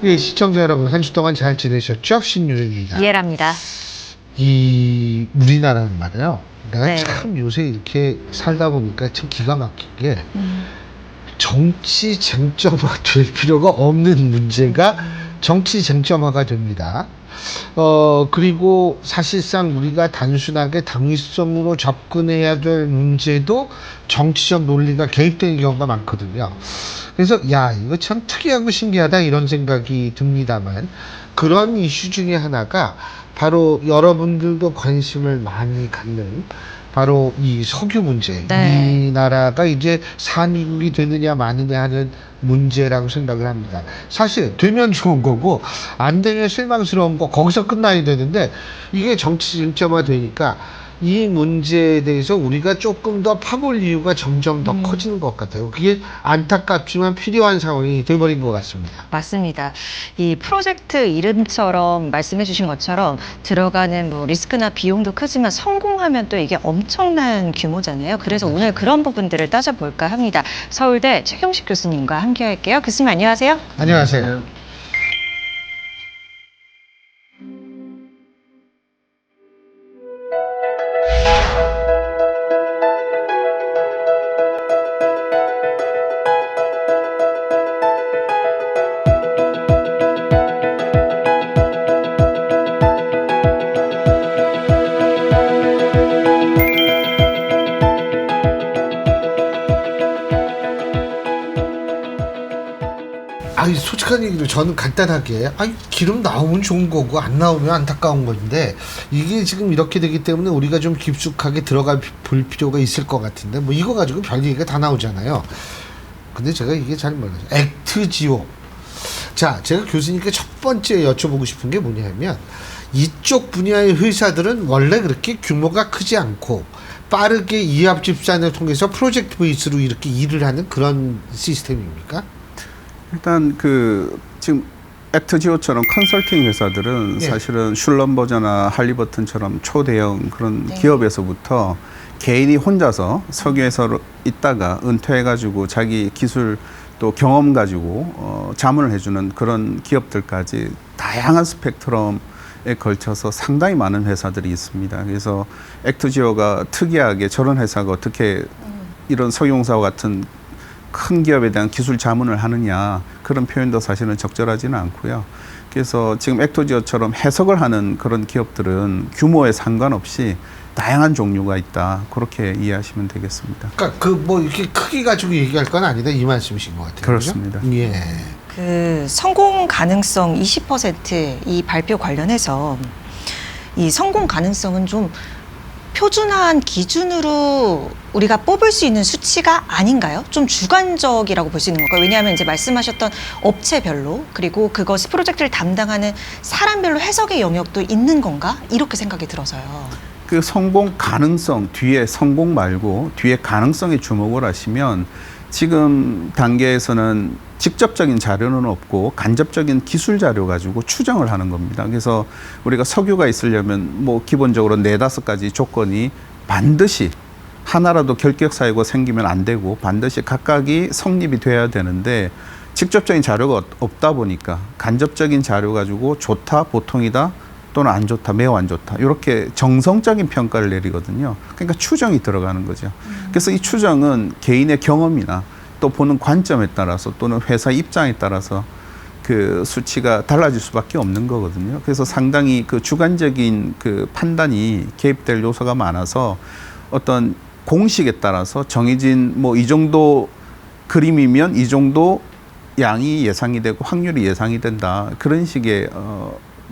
예, 시청자 여러분, 한 주 동안 잘 지내셨죠? 신유입니다. 이해랍니다. 이 우리나라는 말이에요. 내가 네. 참 요새 이렇게 살다 보니까 참 기가 막힌 게 정치 쟁점화 될 필요가 없는 문제가 정치 쟁점화가 됩니다. 그리고 사실상 우리가 단순하게 당위성으로 접근해야 될 문제도 정치적 논리가 개입되는 경우가 많거든요. 그래서 야, 이거 참 특이하고 신기하다 이런 생각이 듭니다만, 그런 이슈 중에 하나가 바로 여러분들도 관심을 많이 갖는 바로 이 석유 문제. 네. 이 나라가 이제 산유국이 되느냐 마느냐 하는 문제라고 생각을 합니다. 사실 되면 좋은 거고 안 되면 실망스러운 거, 거기서 끝나야 되는데, 이게 정치 쟁점화 되니까 이 문제에 대해서 우리가 조금 더 파볼 이유가 점점 더 커지는 것 같아요. 그게 안타깝지만 필요한 상황이 돼버린 것 같습니다. 맞습니다. 이 프로젝트 이름처럼 말씀해 주신 것처럼 들어가는 뭐 리스크나 비용도 크지만 성공하면 또 이게 엄청난 규모잖아요. 그래서 오늘 그런 부분들을 따져볼까 합니다. 서울대 최경식 교수님과 함께 할게요. 교수님 안녕하세요. 안녕하세요. 아니, 솔직한 얘기로 저는 간단하게, 아니, 기름 나오면 좋은 거고 안 나오면 안타까운 건데, 이게 지금 이렇게 되기 때문에 우리가 좀 깊숙하게 들어가 볼 필요가 있을 것 같은데, 뭐 이거 가지고 별 얘기가 다 나오잖아요. 근데 제가 이게 잘 몰라요. 액트지오. 자, 제가 교수님께 첫 번째 여쭤보고 싶은 게 뭐냐면, 이쪽 분야의 회사들은 원래 그렇게 규모가 크지 않고 빠르게 이합 집산을 통해서 프로젝트 베이스로 이렇게 일을 하는 그런 시스템입니까? 일단 지금 액트지오처럼 컨설팅 회사들은 예. 사실은 슐럼버저나 할리버튼처럼 초대형 그런 네. 기업에서부터 개인이 혼자서 석유에서 있다가 은퇴해가지고 자기 기술 또 경험 가지고 자문을 해주는 그런 기업들까지 다양한 스펙트럼에 걸쳐서 상당히 많은 회사들이 있습니다. 그래서 액트지오가 특이하게 저런 회사가 어떻게 이런 석유공사와 같은 큰 기업에 대한 기술 자문을 하느냐, 그런 표현도 사실은 적절하지는 않고요. 그래서 지금 액트지오처럼 해석을 하는 그런 기업들은 규모에 상관없이 다양한 종류가 있다, 그렇게 이해하시면 되겠습니다. 그러니까 뭐 이렇게 크기 가지고 얘기할 건 아니다, 이 말씀이신 것 같아요. 그렇습니다. 그죠? 예. 그 성공 가능성 20%이 발표 관련해서 이 성공 가능성은 좀 표준화한 기준으로 우리가 뽑을 수 있는 수치가 아닌가요? 좀 주관적이라고 볼 수 있는 건가요? 왜냐하면 이제 말씀하셨던 업체별로, 그리고 그것 프로젝트를 담당하는 사람별로 해석의 영역도 있는 건가? 이렇게 생각이 들어서요. 그 성공 가능성, 뒤에 성공 말고 뒤에 가능성에 주목을 하시면 지금 단계에서는 직접적인 자료는 없고 간접적인 기술 자료 가지고 추정을 하는 겁니다. 그래서 우리가 석유가 있으려면 뭐 기본적으로 4-5가지 조건이 반드시 하나라도 결격 사유가 생기면 안 되고 반드시 각각이 성립이 돼야 되는데, 직접적인 자료가 없다 보니까 간접적인 자료 가지고 좋다, 보통이다, 또는 안 좋다, 매우 안 좋다, 이렇게 정성적인 평가를 내리거든요. 그러니까 추정이 들어가는 거죠. 그래서 이 추정은 개인의 경험이나 또 보는 관점에 따라서 또는 회사 입장에 따라서 그 수치가 달라질 수밖에 없는 거거든요. 그래서 상당히 그 주관적인 그 판단이 개입될 요소가 많아서 어떤 공식에 따라서 정해진 뭐 이 정도 그림이면 이 정도 양이 예상이 되고 확률이 예상이 된다, 그런 식의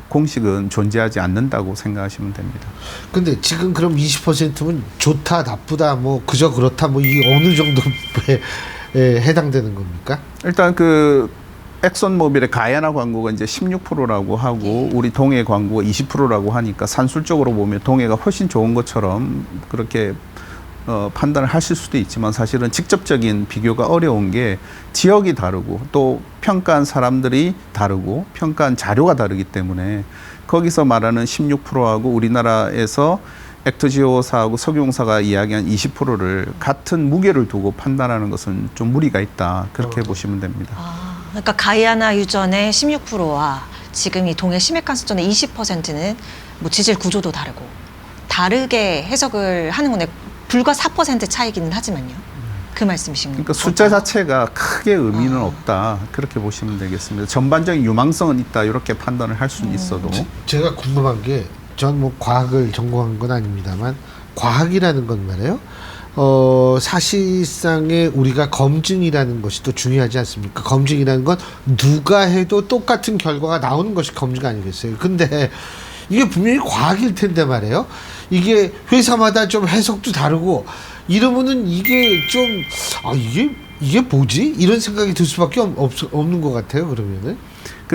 공식은 존재하지 않는다고 생각하시면 됩니다. 근데 지금 그럼 20%면 좋다, 나쁘다, 뭐 그저 그렇다, 뭐 이 어느 정도에 해당되는 겁니까? 일단 그 엑선모빌의 가야나 광고가 이제 16%라고 하고 우리 동해 광고가 20%라고 하니까 산술적으로 보면 동해가 훨씬 좋은 것처럼 그렇게 판단을 하실 수도 있지만, 사실은 직접적인 비교가 어려운 게 지역이 다르고 또 평가한 사람들이 다르고 평가한 자료가 다르기 때문에 거기서 말하는 16%하고 우리나라에서 액트지오사하고 석유공사가 이야기한 20%를 같은 무게를 두고 판단하는 것은 좀 무리가 있다, 그렇게 보시면 됩니다. 그러니까 가이아나 유전의 16%와 지금 이 동해 심해간설전의 20%는 뭐 지질 구조도 다르고 다르게 해석을 하는 건데 불과 4% 차이기는 하지만요. 그 말씀이신 그러니까 건가요? 숫자 자체가 크게 의미는 없다. 그렇게 보시면 되겠습니다. 전반적인 유망성은 있다. 이렇게 판단을 할 수는 있어도. 제가 궁금한 게, 전 뭐 과학을 전공한 건 아닙니다만, 과학이라는 건 말이에요. 사실상의 우리가 검증이라는 것이 또 중요하지 않습니까? 검증이라는 건 누가 해도 똑같은 결과가 나오는 것이 검증 아니겠어요? 근데 이게 분명히 과학일 텐데 말이에요. 이게 회사마다 좀 해석도 다르고 이러면은 이게 좀, 이게 뭐지? 이런 생각이 들 수밖에 없는 것 같아요, 그러면은.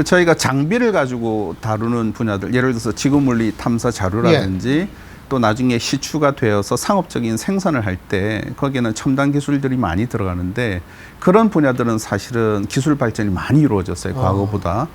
저희가 장비를 가지고 다루는 분야들, 예를 들어서 지구물리 탐사 자료라든지 또 나중에 시추가 되어서 상업적인 생산을 할 때 거기에는 첨단 기술들이 많이 들어가는데 그런 분야들은 사실은 기술 발전이 많이 이루어졌어요, 과거보다.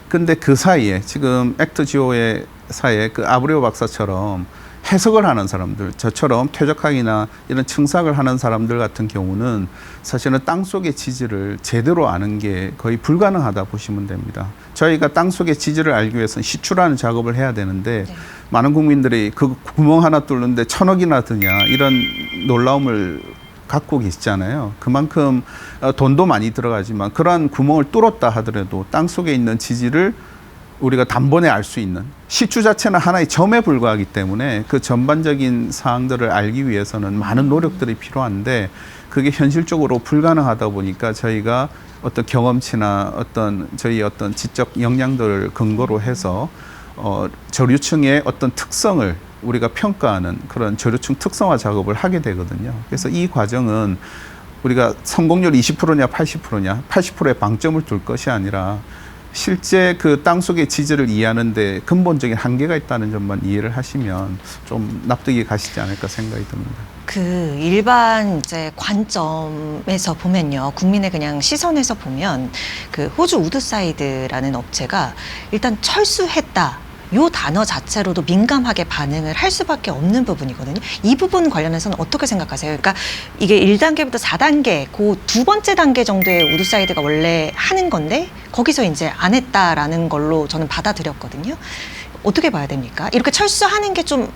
근데 그 사이에 지금 액트지오의 사이에 그 아브레오 박사처럼 해석을 하는 사람들, 저처럼 퇴적학이나 이런 증삭을 하는 사람들 같은 경우는 사실은 땅속의 지질을 제대로 아는 게 거의 불가능하다 보시면 됩니다. 저희가 땅속의 지질을 알기 위해서는 시추라는 작업을 해야 되는데 많은 국민들이 그 구멍 하나 뚫는데 1,000억이나 드냐 이런 놀라움을 갖고 계시잖아요. 그만큼 돈도 많이 들어가지만 그러한 구멍을 뚫었다 하더라도 땅속에 있는 지질을 우리가 단번에 알 수 있는, 시추 자체는 하나의 점에 불과하기 때문에 그 전반적인 사항들을 알기 위해서는 많은 노력들이 필요한데 그게 현실적으로 불가능하다 보니까 저희가 어떤 경험치나 저희 어떤 지적 역량들을 근거로 해서 저류층의 어떤 특성을 우리가 평가하는 그런 저류층 특성화 작업을 하게 되거든요. 그래서 이 과정은 우리가 성공률 20%냐 80%냐 80%의 방점을 둘 것이 아니라 실제 그 땅속의 지질을 이해하는데 근본적인 한계가 있다는 점만 이해를 하시면 좀 납득이 가시지 않을까 생각이 듭니다. 그 일반 이제 관점에서 보면요, 국민의 그냥 시선에서 보면 그 호주 우드사이드라는 업체가 일단 철수했다. 요 단어 자체로도 민감하게 반응을 할 수밖에 없는 부분이거든요. 이 부분 관련해서는 어떻게 생각하세요? 그러니까 이게 1단계부터 4단계, 그 두 번째 단계 정도의 우드사이드가 원래 하는 건데 거기서 이제 안 했다라는 걸로 저는 받아들였거든요. 어떻게 봐야 됩니까? 이렇게 철수하는 게 좀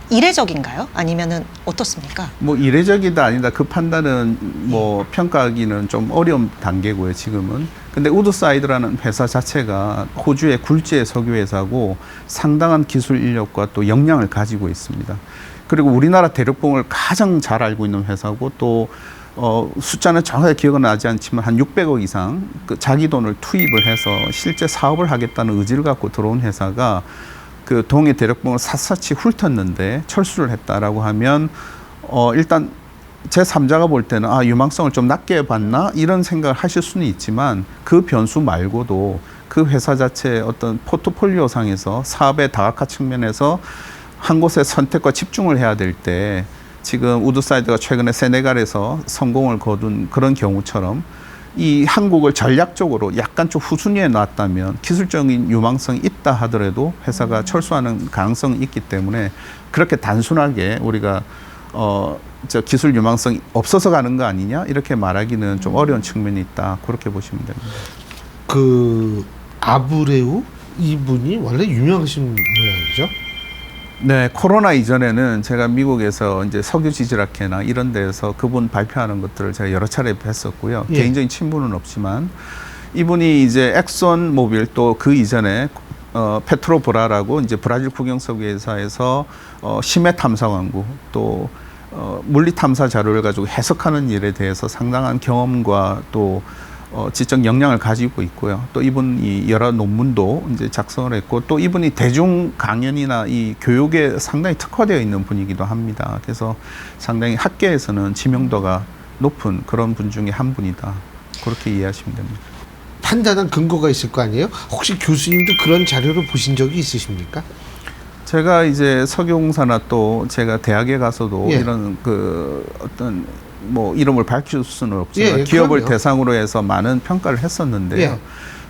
이례적인가요? 아니면은 어떻습니까? 뭐 이례적이다 아니다 그 판단은 뭐 평가하기는 좀 어려운 단계고요, 지금은. 근데 우드사이드라는 회사 자체가 호주의 굴지의 석유 회사고 상당한 기술 인력과 또 역량을 가지고 있습니다. 그리고 우리나라 대륙봉을 가장 잘 알고 있는 회사고 또 숫자는 정확하게 기억은 나지 않지만 한 600억 이상 그 자기 돈을 투입을 해서 실제 사업을 하겠다는 의지를 갖고 들어온 회사가 그 동해 대륙봉을 샅샅이 훑었는데 철수를 했다라고 하면 일단 제3자가 볼 때는 유망성을 좀 낮게 봤나 이런 생각을 하실 수는 있지만 그 변수 말고도 그 회사 자체의 어떤 포트폴리오 상에서 사업의 다각화 측면에서 한 곳에 선택과 집중을 해야 될 때 지금 우드사이드가 최근에 세네갈에서 성공을 거둔 그런 경우처럼 이 한국을 전략적으로 약간 좀 후순위에 놨다면 기술적인 유망성이 있다 하더라도 회사가 철수하는 가능성이 있기 때문에 그렇게 단순하게 우리가 기술 유망성이 없어서 가는 거 아니냐 이렇게 말하기는 좀 어려운 측면이 있다, 그렇게 보시면 됩니다. 그 아브레우 이분이 원래 유명하신 모양이죠? 네, 코로나 이전에는 제가 미국에서 이제 석유 지질학회나 이런 데에서 그분 발표하는 것들을 제가 여러 차례 뵀었고요. 예. 개인적인 친분은 없지만 이분이 이제 엑손 모빌 또 그 이전에 페트로브라라고 이제 브라질 국영석유 회사에서 심해 탐사 광구 또 물리 탐사 자료를 가지고 해석하는 일에 대해서 상당한 경험과 또 지적 역량을 가지고 있고요. 또 이분이 여러 논문도 이제 작성을 했고 또 이분이 대중 강연이나 이 교육에 상당히 특화되어 있는 분이기도 합니다. 그래서 상당히 학계에서는 지명도가 높은 그런 분 중에 한 분이다, 그렇게 이해하시면 됩니다. 판단한 근거가 있을 거 아니에요? 혹시 교수님도 그런 자료를 보신 적이 있으십니까? 제가 이제 석유공사나 또 제가 대학에 가서도 예. 이런 그 어떤 뭐 이름을 밝힐 수는 없지만 예, 기업을 그럼요. 대상으로 해서 많은 평가를 했었는데요. 예.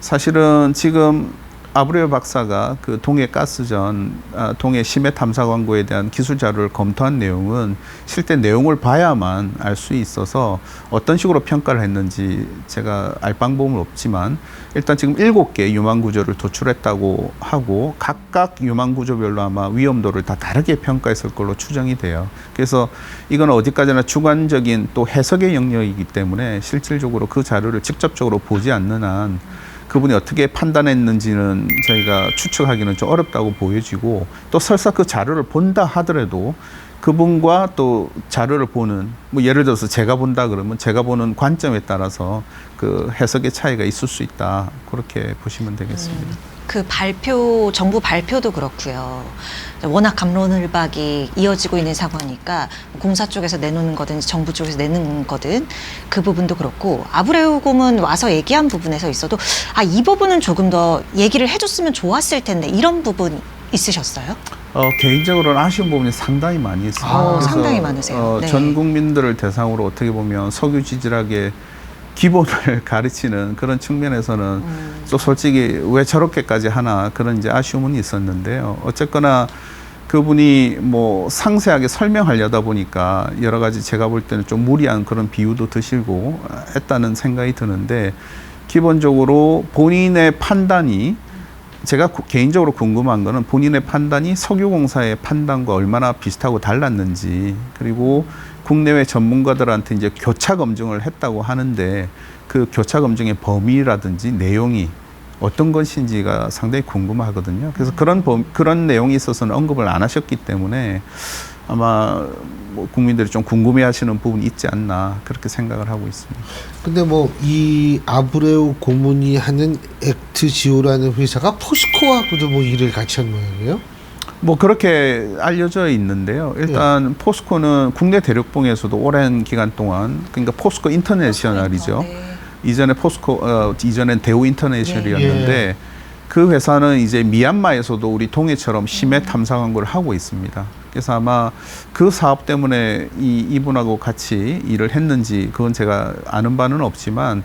사실은 지금 아브레오 박사가 그 동해 가스전, 동해 심해 탐사 광구에 대한 기술 자료를 검토한 내용은 실제 내용을 봐야만 알 수 있어서 어떤 식으로 평가를 했는지 제가 알 방법은 없지만 일단 지금 7개 유망 구조를 도출했다고 하고 각각 유망 구조별로 아마 위험도를 다 다르게 평가했을 걸로 추정이 돼요. 그래서 이건 어디까지나 주관적인 또 해석의 영역이기 때문에 실질적으로 그 자료를 직접적으로 보지 않는 한 그분이 어떻게 판단했는지는 저희가 추측하기는 좀 어렵다고 보여지고, 또 설사 그 자료를 본다 하더라도 그분과 또 자료를 보는, 뭐 예를 들어서 제가 본다 그러면 제가 보는 관점에 따라서 그 해석의 차이가 있을 수 있다, 그렇게 보시면 되겠습니다. 그 발표, 정부 발표도 그렇고요. 워낙 갑론을박이 이어지고 있는 상황이니까 공사 쪽에서 내놓는 거든 정부 쪽에서 내는 거든 그 부분도 그렇고, 아브레우 곰은 와서 얘기한 부분에서 있어도 이 부분은 조금 더 얘기를 해줬으면 좋았을 텐데, 이런 부분 있으셨어요? 개인적으로는 아쉬운 부분이 상당히 많이 있습니다. 그래서 상당히 많으세요. 네. 전 국민들을 대상으로 어떻게 보면 석유지질학의 기본을 가르치는 그런 측면에서는 또 솔직히 왜 저렇게까지 하나, 그런 이제 아쉬움은 있었는데요. 어쨌거나 그분이 뭐 상세하게 설명하려다 보니까 여러 가지 제가 볼 때는 좀 무리한 그런 비유도 드시고 했다는 생각이 드는데, 기본적으로 본인의 판단이, 제가 개인적으로 궁금한 거는 본인의 판단이 석유공사의 판단과 얼마나 비슷하고 달랐는지, 그리고 국내외 전문가들한테 이제 교차 검증을 했다고 하는데 그 교차 검증의 범위라든지 내용이 어떤 것인지가 상당히 궁금하거든요. 그래서 그런 내용이 있어서는 언급을 안 하셨기 때문에 아마 뭐 국민들이 좀 궁금해하시는 부분이 있지 않나, 그렇게 생각을 하고 있습니다. 근데 뭐 이 아브레우 고문이 하는 액트지오라는 회사가 포스코하고도 뭐 일을 같이 한 모양이에요? 뭐 그렇게 알려져 있는데요. 일단 포스코는 국내 대륙봉에서도 오랜 기간 동안, 그러니까 포스코 인터내셔널이죠. 네. 이전에 이전엔 대우 인터내셔널이었는데 그 회사는 이제 미얀마에서도 우리 동해처럼 심해 탐사 광구를 하고 있습니다. 그래서 아마 그 사업 때문에 이분하고 같이 일을 했는지 그건 제가 아는 바는 없지만,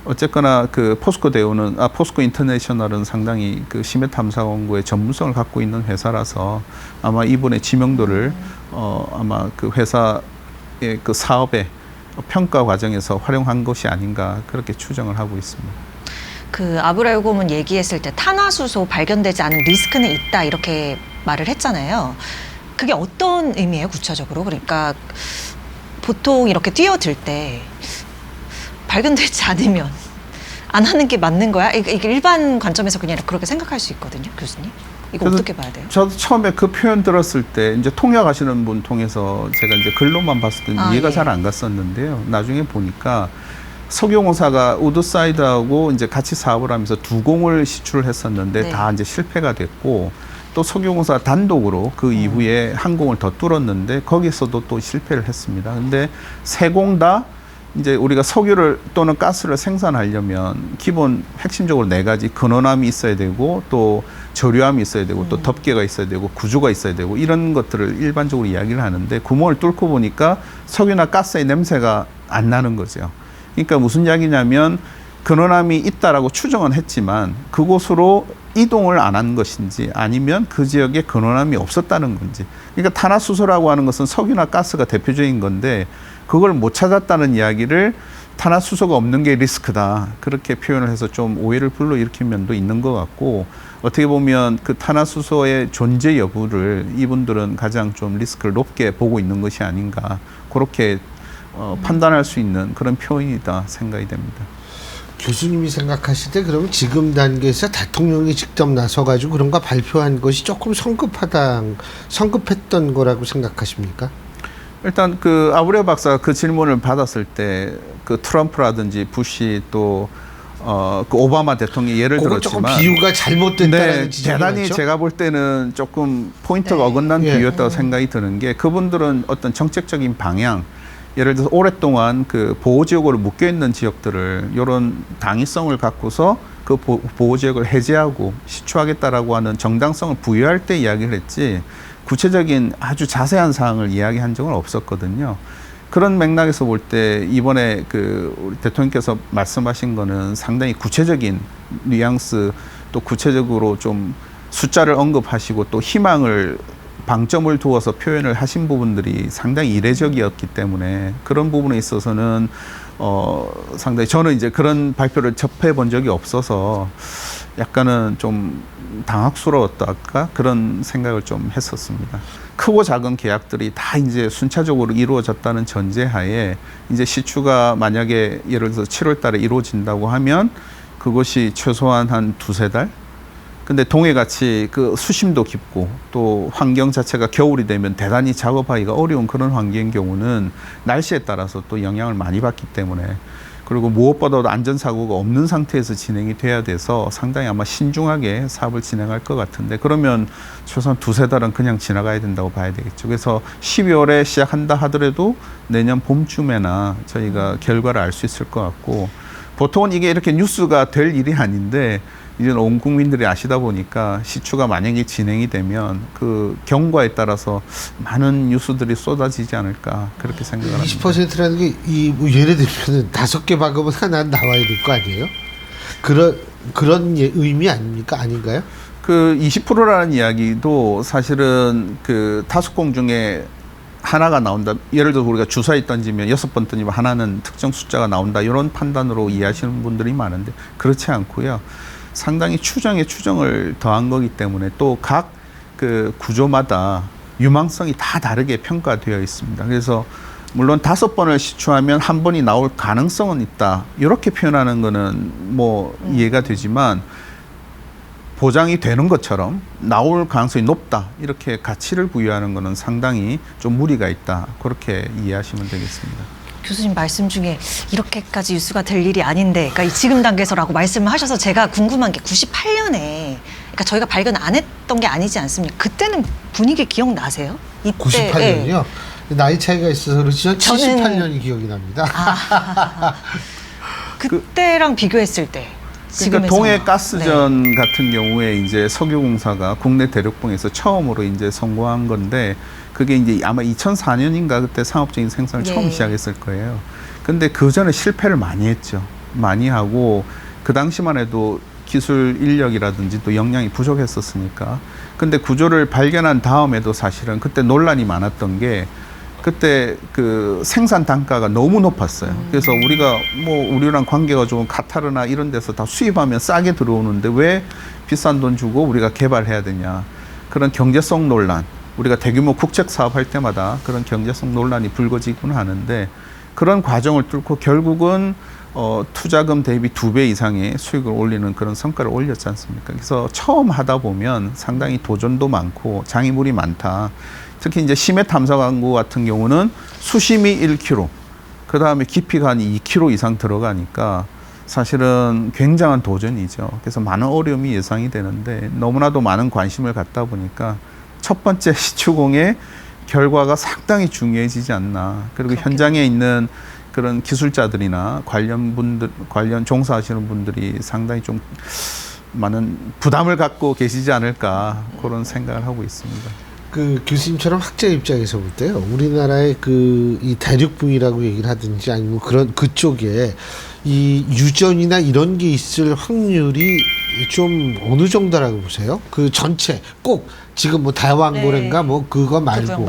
어쨌거나 그 포스코 인터내셔널은 상당히 그 심해 탐사 광구의 전문성을 갖고 있는 회사라서 아마 이분의 지명도를 아마 그 회사의 그 사업의 평가 과정에서 활용한 것이 아닌가, 그렇게 추정을 하고 있습니다. 그 아브레우 곰은 얘기했을 때 탄화수소 발견되지 않은 리스크는 있다, 이렇게 말을 했잖아요. 그게 어떤 의미예요, 구체적으로? 그러니까 보통 이렇게 뛰어들 때 발견되지 않으면 안 하는 게 맞는 거야? 이게 일반 관점에서 그냥 그렇게 생각할 수 있거든요, 교수님. 이거 어떻게 봐야 돼요? 저도 처음에 그 표현 들었을 때 이제 통역하시는 분 통해서 제가 이제 글로만 봤을 때 이해가 잘 안 갔었는데요. 나중에 보니까 석유공사가 우드사이드하고 이제 같이 사업을 하면서 2공을 시출을 했었는데 다 이제 실패가 됐고, 또 석유공사 단독으로 그 이후에 한 공을 더 뚫었는데 거기서도 또 실패를 했습니다. 근데 3공 다 이제 우리가 석유를 또는 가스를 생산하려면 기본 핵심적으로 4가지 근원함이 있어야 되고, 또 저류함이 있어야 되고, 또 덮개가 있어야 되고, 구조가 있어야 되고, 이런 것들을 일반적으로 이야기를 하는데 구멍을 뚫고 보니까 석유나 가스의 냄새가 안 나는 거죠. 그러니까 무슨 이야기냐면 근원함이 있다라고 추정은 했지만 그곳으로 이동을 안 한 것인지 아니면 그 지역에 근원함이 없었다는 건지. 그러니까 탄화수소라고 하는 것은 석유나 가스가 대표적인 건데 그걸 못 찾았다는 이야기를 탄화수소가 없는 게 리스크다, 그렇게 표현을 해서 좀 오해를 불러일으킨 면도 있는 것 같고, 어떻게 보면 그 탄화수소의 존재 여부를 이분들은 가장 좀 리스크를 높게 보고 있는 것이 아닌가, 그렇게 판단할 수 있는 그런 표현이다 생각이 됩니다. 교수님이 생각하실 때 그러면 지금 단계에서 대통령이 직접 나서가지고 그런 거 발표한 것이 조금 성급했던 거라고 생각하십니까? 일단 그 아브레우 박사가 그 질문을 받았을 때 그 트럼프라든지 부시 또 그 오바마 대통령이 예를 들었지만 조금 비유가 잘못됐다는 지적이 대단히 많죠? 제가 볼 때는 조금 포인트가 어긋난 비유였다고 생각이 드는 게, 그분들은 어떤 정책적인 방향, 예를 들어서 오랫동안 그 보호지역으로 묶여있는 지역들을 이런 당위성을 갖고서 그 보호지역을 해제하고 시추하겠다라고 하는 정당성을 부여할 때 이야기를 했지, 구체적인 아주 자세한 사항을 이야기한 적은 없었거든요. 그런 맥락에서 볼 때 이번에 그 우리 대통령께서 말씀하신 거는 상당히 구체적인 뉘앙스, 또 구체적으로 좀 숫자를 언급하시고 또 희망을 방점을 두어서 표현을 하신 부분들이 상당히 이례적이었기 때문에 그런 부분에 있어서는 상당히 저는 이제 그런 발표를 접해 본 적이 없어서 약간은 좀 당황스러웠달까 그런 생각을 좀 했었습니다. 크고 작은 계약들이 다 이제 순차적으로 이루어졌다는 전제하에 이제 시추가 만약에 예를 들어서 7월 달에 이루어진다고 하면 그것이 최소한 한 두세 달? 근데 동해같이 그 수심도 깊고 또 환경 자체가 겨울이 되면 대단히 작업하기가 어려운 그런 환경인 경우는 날씨에 따라서 또 영향을 많이 받기 때문에 그리고 무엇보다도 안전사고가 없는 상태에서 진행이 돼야 돼서 상당히 아마 신중하게 사업을 진행할 것 같은데 그러면 최소한 두세 달은 그냥 지나가야 된다고 봐야 되겠죠. 그래서 12월에 시작한다 하더라도 내년 봄쯤에나 저희가 결과를 알 수 있을 것 같고 보통은 이게 이렇게 뉴스가 될 일이 아닌데 이제는 온 국민들이 아시다 보니까 시추가 만약에 진행이 되면 그 경과에 따라서 많은 뉴스들이 쏟아지지 않을까 그렇게 생각을 합니다. 20%라는 게 뭐 예를 들면 5개 박으면 하나 나와야 될 거 아니에요? 그런 의미 아닙니까? 아닌가요? 그 20%라는 이야기도 사실은 그 5공 중에 하나가 나온다. 예를 들어 우리가 주사위 던지면 6번 던지면 하나는 특정 숫자가 나온다. 이런 판단으로 이해하시는 분들이 많은데 그렇지 않고요. 상당히 추정에 추정을 더한 거기 때문에 또 각 그 구조마다 유망성이 다 다르게 평가되어 있습니다. 그래서 물론 5번을 시추하면 한 번이 나올 가능성은 있다. 이렇게 표현하는 거는 뭐 이해가 되지만 보장이 되는 것처럼 나올 가능성이 높다. 이렇게 가치를 부여하는 거는 상당히 좀 무리가 있다. 그렇게 이해하시면 되겠습니다. 교수님 말씀 중에 이렇게까지 뉴스가 될 일이 아닌데, 그러니까 지금 단계에서라고 말씀을 하셔서 제가 궁금한 게 98년에, 그러니까 저희가 발견 안 했던 게 아니지 않습니까? 그때는 분위기 기억나세요? 이때 98년이요? 예. 나이 차이가 있어서 그렇지만 저는 78년이 기억이 납니다. 그때랑 비교했을 때. 그러니까 동해 가스전 같은 경우에 이제 석유공사가 국내 대륙봉에서 처음으로 이제 성공한 건데 그게 이제 아마 2004년인가 그때 상업적인 생산을 처음 시작했을 거예요. 근데 그 전에 실패를 많이 했죠. 많이 하고 그 당시만 해도 기술 인력이라든지 또 역량이 부족했었으니까. 근데 구조를 발견한 다음에도 사실은 그때 논란이 많았던 게 그때 그 생산 단가가 너무 높았어요. 그래서 우리가 뭐 우리랑 관계가 좋은 카타르나 이런 데서 다 수입하면 싸게 들어오는데 왜 비싼 돈 주고 우리가 개발해야 되냐. 그런 경제성 논란. 우리가 대규모 국책 사업할 때마다 그런 경제성 논란이 불거지곤 하는데 그런 과정을 뚫고 결국은 투자금 대비 2배 이상의 수익을 올리는 그런 성과를 올렸지 않습니까? 그래서 처음 하다 보면 상당히 도전도 많고 장애물이 많다. 특히 이제 심해 탐사 광구 같은 경우는 수심이 1km, 그 다음에 깊이가 한 2km 이상 들어가니까 사실은 굉장한 도전이죠. 그래서 많은 어려움이 예상이 되는데 너무나도 많은 관심을 갖다 보니까 첫 번째 시추공의 결과가 상당히 중요해지지 않나. 그리고 그렇겠네. 현장에 있는 그런 기술자들이나 관련 종사하시는 분들이 상당히 좀 많은 부담을 갖고 계시지 않을까 그런 생각을 하고 있습니다. 그 교수님처럼 학자 입장에서 볼 때요, 우리나라의 이 대륙붕이라고 얘기를 하든지 아니면 그런 그쪽에 이 유전이나 이런 게 있을 확률이 좀 어느 정도라고 보세요? 그 전체 꼭 지금 뭐 대왕고래인가 뭐 그거 말고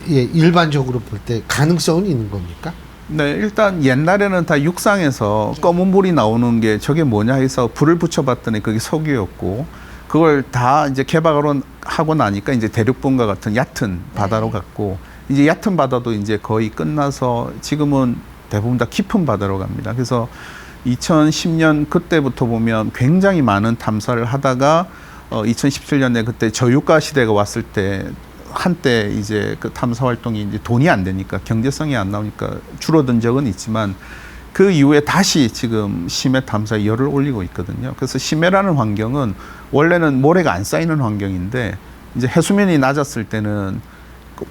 예, 일반적으로 볼 때 가능성은 있는 겁니까? 네, 일단 옛날에는 다 육상에서 검은 불이 나오는 게 저게 뭐냐 해서 불을 붙여봤더니 그게 석유였고 그걸 다 이제 개발을 하고 나니까 이제 대륙붕과 같은 얕은 바다로 갔고 이제 얕은 바다도 이제 거의 끝나서 지금은 대부분 다 깊은 바다로 갑니다. 그래서 2010년 그때부터 보면 굉장히 많은 탐사를 하다가 2017년에 그때 저유가 시대가 왔을 때 한때 이제 그 탐사 활동이 이제 돈이 안 되니까 경제성이 안 나오니까 줄어든 적은 있지만 그 이후에 다시 지금 심해 탐사에 열을 올리고 있거든요. 그래서 심해라는 환경은 원래는 모래가 안 쌓이는 환경인데 이제 해수면이 낮았을 때는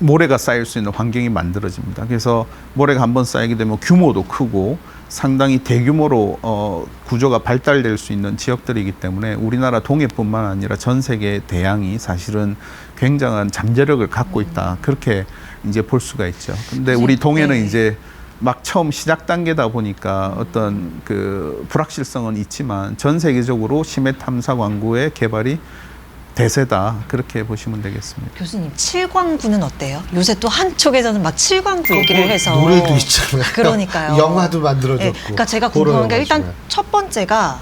모래가 쌓일 수 있는 환경이 만들어집니다. 그래서 모래가 한번 쌓이게 되면 규모도 크고 상당히 대규모로 구조가 발달될 수 있는 지역들이기 때문에 우리나라 동해뿐만 아니라 전 세계 대양이 사실은 굉장한 잠재력을 갖고 있다. 그렇게 이제 볼 수가 있죠. 근데 우리 동해는 이제 막 처음 시작 단계다 보니까 어떤 그 불확실성은 있지만 전 세계적으로 심해 탐사 광구의 개발이 대세다 그렇게 보시면 되겠습니다. 교수님, 칠광구는 어때요? 요새 또 한쪽에서는 막 칠광구 얘기를 해서 노래도 있잖아요. 그러니까요. 영화도 만들어졌고. 네, 그러니까 제가 궁금한 게 일단 첫 번째가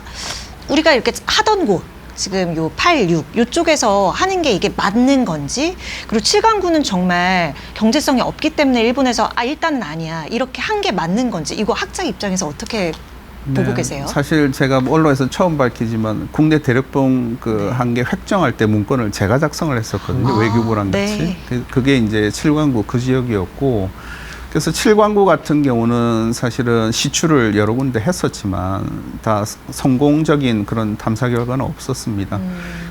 우리가 이렇게 하던 곳 지금 요 8, 6 요쪽에서 하는 게 이게 맞는 건지, 그리고 칠광구는 정말 경제성이 없기 때문에 일본에서 일단은 아니야 이렇게 한 게 맞는 건지, 이거 학자 입장에서 어떻게 보고 계세요? 사실 제가 언론에서 처음 밝히지만 국내 대륙봉 그 한계 획정할 때 문건을 제가 작성을 했었거든요. 외교부랑 같이. 네. 그게 이제 칠광구 그 지역이었고, 그래서 칠광구 같은 경우는 사실은 시추를 여러 군데 했었지만 다 성공적인 그런 탐사 결과는 없었습니다.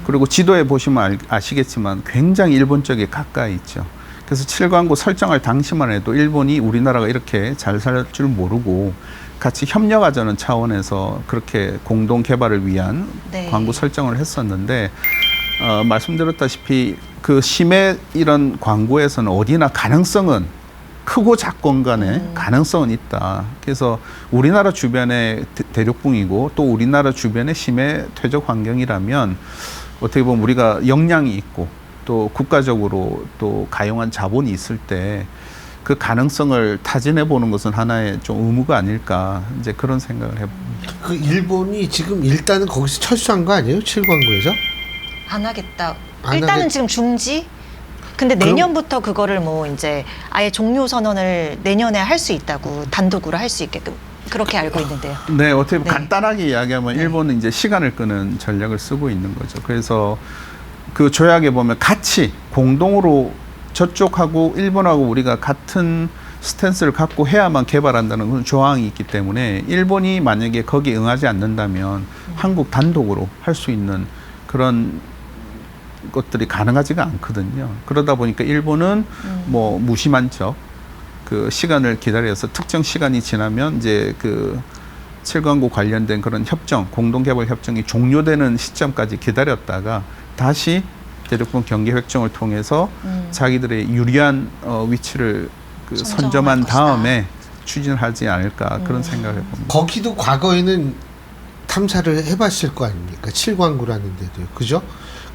그리고 지도에 보시면 아시겠지만 굉장히 일본 쪽에 가까이 있죠. 그래서 칠광구 설정할 당시만 해도 일본이 우리나라가 이렇게 잘 살 줄 모르고 같이 협력하자는 차원에서 그렇게 공동 개발을 위한 네. 광구 설정을 했었는데, 말씀드렸다시피 그 심해 이런 광구에서는 어디나 가능성은 크고 작건 간에 가능성은 있다. 그래서 우리나라 주변의 대륙붕이고 또 우리나라 주변의 심해 퇴적 환경이라면 어떻게 보면 우리가 역량이 있고 또 국가적으로 또 가용한 자본이 있을 때 그 가능성을 타진해 보는 것은 하나의 좀 의무가 아닐까, 이제 그런 생각을 해봅니다. 그 일본이 지금 일단은 거기서 철수한 거 아니에요? 칠광구에서? 안 하겠다. 안 일단은 하겠- 지금 중지. 근데 내년부터 그거를 뭐 이제 아예 종료 선언을 내년에 할 수 있다고, 단독으로 할 수 있게끔 그렇게 알고 있는데요. 네, 어떻게 보면 네. 간단하게 이야기하면 일본은 이제 시간을 끄는 전략을 쓰고 있는 거죠. 그래서 그 조약에 보면 같이 공동으로 저쪽하고 일본하고 우리가 같은 스탠스를 갖고 해야만 개발한다는 그런 조항이 있기 때문에 일본이 만약에 거기에 응하지 않는다면 한국 단독으로 할 수 있는 그런 것들이 가능하지가 않거든요. 그러다 보니까 일본은 뭐 무심한 척 그 시간을 기다려서 특정 시간이 지나면 이제 그 칠광구 관련된 그런 협정, 공동개발 협정이 종료되는 시점까지 기다렸다가 다시 대륙분 경계 획정을 통해서 자기들의 유리한 위치를 그 선점할 선점한 것이다. 다음에 추진하지 않을까, 그런 생각을 해봅니다. 거기도 과거에는 탐사를 해봤을 거 아닙니까? 칠광구라는 데도요. 그죠?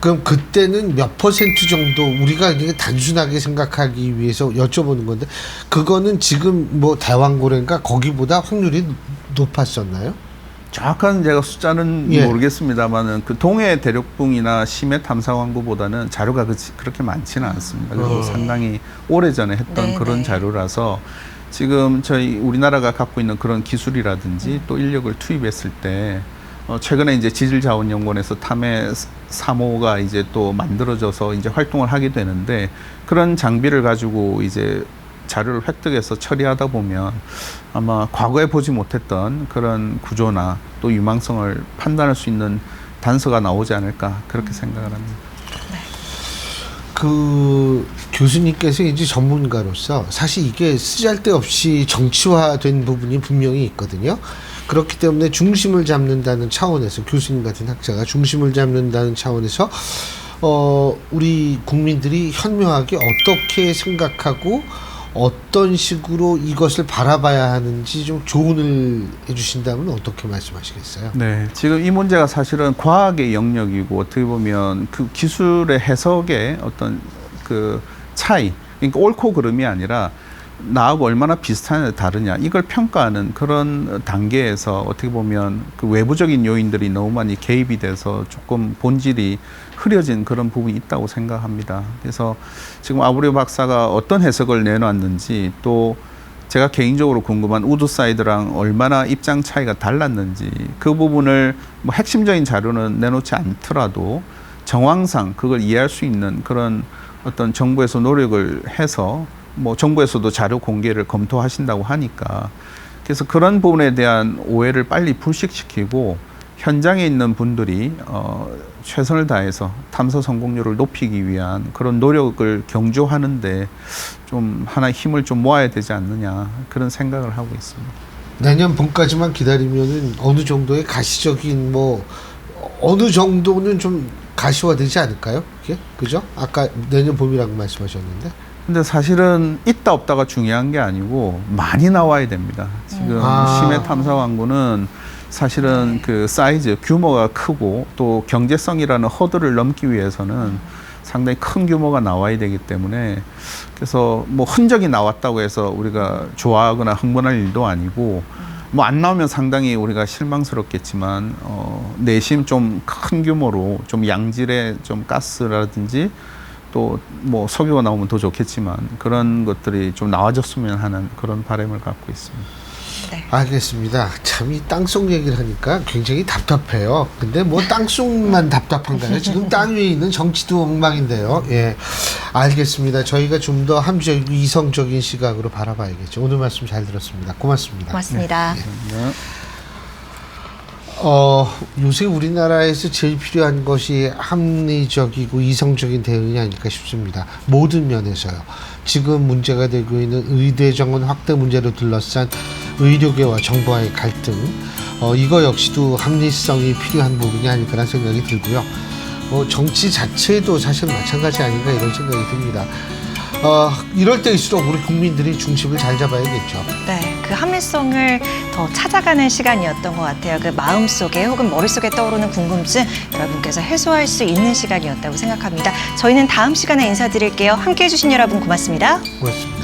그럼 그때는 몇 퍼센트 정도, 우리가 이게 단순하게 생각하기 위해서 여쭤보는 건데, 그거는 지금 뭐 대왕고래인가 거기보다 확률이 높았었나요? 정확한 제가 숫자는 예. 모르겠습니다만은 그 동해 대륙붕이나 심해 탐사 광구보다는 자료가 그렇게 많지는 않습니다. 그리고 상당히 오래전에 했던 네, 그런 네. 자료라서 지금 저희 우리나라가 갖고 있는 그런 기술이라든지 또 인력을 투입했을 때 최근에 이제 지질자원연구원에서 탐해 3호가 이제 또 만들어져서 이제 활동을 하게 되는데, 그런 장비를 가지고 이제 자료를 획득해서 처리하다 보면 아마 과거에 보지 못했던 그런 구조나 또 유망성을 판단할 수 있는 단서가 나오지 않을까, 그렇게 생각을 합니다. 그 교수님께서 이제 전문가로서 사실 이게 쓰잘데없이 정치화된 부분이 분명히 있거든요. 그렇기 때문에 중심을 잡는다는 차원에서, 교수님 같은 학자가 중심을 잡는다는 차원에서 우리 국민들이 현명하게 어떻게 생각하고 어떤 식으로 이것을 바라봐야 하는지 좀 조언을 해주신다면 어떻게 말씀하시겠어요? 네, 지금 이 문제가 사실은 과학의 영역이고 어떻게 보면 그 기술의 해석의 어떤 그 차이, 그러니까 옳고 그름이 아니라 나하고 얼마나 비슷하냐 다르냐, 이걸 평가하는 그런 단계에서 어떻게 보면 그 외부적인 요인들이 너무 많이 개입이 돼서 조금 본질이 흐려진 그런 부분이 있다고 생각합니다. 그래서 지금 아브리오 박사가 어떤 해석을 내놨는지, 또 제가 개인적으로 궁금한 우드사이드랑 얼마나 입장 차이가 달랐는지, 그 부분을 뭐 핵심적인 자료는 내놓지 않더라도 정황상 그걸 이해할 수 있는 그런 어떤 정부에서 노력을 해서, 뭐 정부에서도 자료 공개를 검토하신다고 하니까, 그래서 그런 부분에 대한 오해를 빨리 불식시키고 현장에 있는 분들이 최선을 다해서 탐사 성공률을 높이기 위한 그런 노력을 경주하는데 좀 하나 힘을 좀 모아야 되지 않느냐, 그런 생각을 하고 있습니다. 내년 봄까지만 기다리면은 어느 정도의 가시적인 뭐 어느 정도는 좀 가시화되지 않을까요? 그게 그죠? 아까 내년 봄이라고 말씀하셨는데. 근데 사실은 있다 없다가 중요한 게 아니고 많이 나와야 됩니다. 지금 아. 심해 탐사 왕구는 사실은 그 사이즈, 규모가 크고 또 경제성이라는 허들을 넘기 위해서는 상당히 큰 규모가 나와야 되기 때문에 그래서 뭐 흔적이 나왔다고 해서 우리가 좋아하거나 흥분할 일도 아니고 뭐 안 나오면 상당히 우리가 실망스럽겠지만 내심 좀 큰 규모로 좀 양질의 좀 가스라든지 또 뭐 석유가 나오면 더 좋겠지만 그런 것들이 좀 나와줬으면 하는 그런 바람을 갖고 있습니다. 네. 알겠습니다. 참 이 땅속 얘기를 하니까 굉장히 답답해요. 근데 뭐 땅속만 답답한가요? 지금 땅 위에 있는 정치도 엉망인데요. 예, 알겠습니다. 저희가 좀 더 합리적이고 이성적인 시각으로 바라봐야겠죠. 오늘 말씀 잘 들었습니다. 고맙습니다. 고맙습니다. 네. 네. 요새 우리나라에서 제일 필요한 것이 합리적이고 이성적인 대응이 아닐까 싶습니다. 모든 면에서요. 지금 문제가 되고 있는 의대 정원 확대 문제로 둘러싼 의료계와 정부와의 갈등, 이거 역시도 합리성이 필요한 부분이 아닐까라는 생각이 들고요. 정치 자체도 사실 마찬가지 아닌가 이런 생각이 듭니다. 이럴 때일수록 우리 국민들이 중심을 잘 잡아야겠죠. 네, 그 합리성을 더 찾아가는 시간이었던 것 같아요. 그 마음속에 혹은 머릿속에 떠오르는 궁금증 여러분께서 해소할 수 있는 시간이었다고 생각합니다. 저희는 다음 시간에 인사드릴게요. 함께해 주신 여러분 고맙습니다. 고맙습니다.